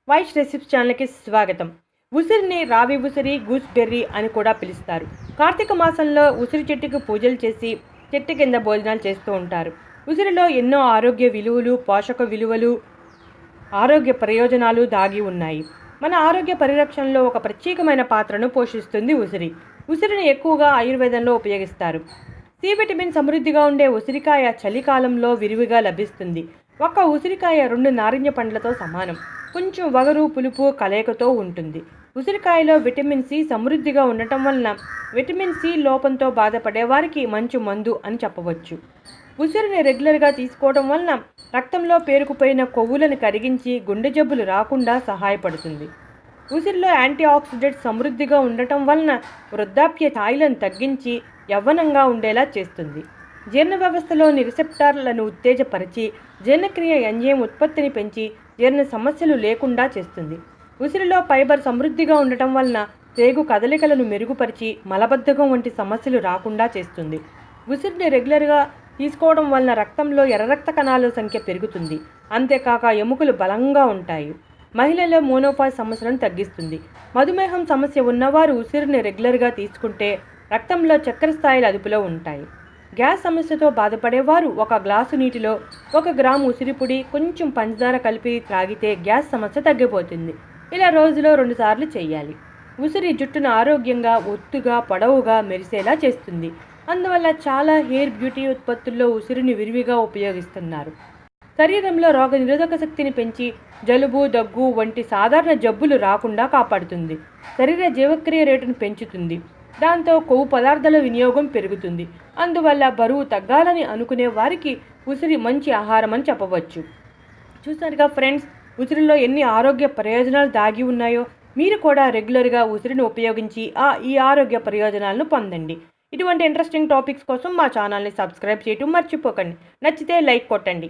Vaish recipes ఛానల్కి స్వాగతం. ఉసిరిని రావి ఉసిరి, గూస్బెర్రీ అని కూడా పిలుస్తారు. కార్తీక మాసంలో ఉసిరి చెట్టుకు పూజలు చేసి చెట్టు కింద భోజనాలు చేస్తూ ఉంటారు. ఉసిరిలో ఎన్నో ఆరోగ్య విలువలు, పోషక విలువలు, ఆరోగ్య ప్రయోజనాలు దాగి ఉన్నాయి. మన ఆరోగ్య పరిరక్షణలో ఒక ప్రత్యేకమైన పాత్రను పోషిస్తుంది ఉసిరి. ఉసిరిని ఎక్కువగా ఆయుర్వేదంలో ఉపయోగిస్తారు. సి విటమిన్ సమృద్ధిగా ఉండే ఉసిరికాయ చలికాలంలో విరివిగా లభిస్తుంది. ఒక్క ఉసిరికాయ 2 నారింజ పండ్లతో సమానం. కొంచెం వగరు, పులుపు కలయికతో ఉంటుంది. ఉసిరికాయలో విటమిన్ సి సమృద్ధిగా ఉండటం వలన విటమిన్ సి లోపంతో బాధపడే వారికి మంచి మందు అని చెప్పవచ్చు. ఉసిరిని రెగ్యులర్గా తీసుకోవడం వలన రక్తంలో పేరుకుపోయిన కొవ్వులను కరిగించి గుండె జబ్బులు రాకుండా సహాయపడుతుంది. ఉసిరిలో యాంటీ ఆక్సిడెంట్స్ సమృద్ధిగా ఉండటం వలన వృద్ధాప్య ఛాయలను తగ్గించి యవ్వనంగా ఉండేలా చేస్తుంది. జీర్ణ వ్యవస్థలోని రిసెప్టార్లను ఉత్తేజపరిచి జీర్ణక్రియ ఎంజైమ్ ఉత్పత్తిని పెంచి జీర్ణ సమస్యలు లేకుండా చేస్తుంది. ఉసిరిలో ఫైబర్ సమృద్ధిగా ఉండటం వలన పేగు కదలికలను మెరుగుపరిచి మలబద్ధకం వంటి సమస్యలు రాకుండా చేస్తుంది. ఉసిరిని రెగ్యులర్గా తీసుకోవడం వలన రక్తంలో ఎర్ర రక్త కణాల సంఖ్య పెరుగుతుంది. అంతేకాక ఎముకలు బలంగా ఉంటాయి. మహిళల్లో మోనోపాజ్ సమస్యలను తగ్గిస్తుంది. మధుమేహం సమస్య ఉన్నవారు ఉసిరిని రెగ్యులర్గా తీసుకుంటే రక్తంలో చక్కెర స్థాయిలు అదుపులో ఉంటాయి. గ్యాస్ సమస్యతో బాధపడేవారు 1 గ్లాసు నీటిలో 1 గ్రాము ఉసిరిపొడి, కొంచెం పంచదార కలిపి త్రాగితే గ్యాస్ సమస్య తగ్గిపోతుంది. ఇలా రోజులో 2 సార్లు చేయాలి. ఉసిరి జుట్టును ఆరోగ్యంగా, ఒత్తుగా, పొడవుగా మెరిసేలా చేస్తుంది. అందువల్ల చాలా హెయిర్ బ్యూటీ ఉత్పత్తుల్లో ఉసిరిని విరివిగా ఉపయోగిస్తున్నారు. శరీరంలో రోగనిరోధక శక్తిని పెంచి జలుబు, దగ్గు వంటి సాధారణ జబ్బులు రాకుండా కాపాడుతుంది. శరీర జీవక్రియ రేటును పెంచుతుంది. దాంతో కొవ్వు పదార్థాల వినియోగం పెరుగుతుంది. అందువల్ల బరువు తగ్గాలని అనుకునే వారికి ఉసిరి మంచి ఆహారం అని చెప్పవచ్చు. చూసారుగా ఫ్రెండ్స్, ఉసిరిలో ఎన్ని ఆరోగ్య ప్రయోజనాలు దాగి ఉన్నాయో. మీరు కూడా రెగ్యులర్గా ఉసిరిని ఉపయోగించి ఈ ఆరోగ్య ప్రయోజనాలను పొందండి. ఇటువంటి ఇంట్రెస్టింగ్ టాపిక్స్ కోసం మా ఛానల్ని సబ్స్క్రైబ్ చేయటం మర్చిపోకండి. నచ్చితే లైక్ కొట్టండి.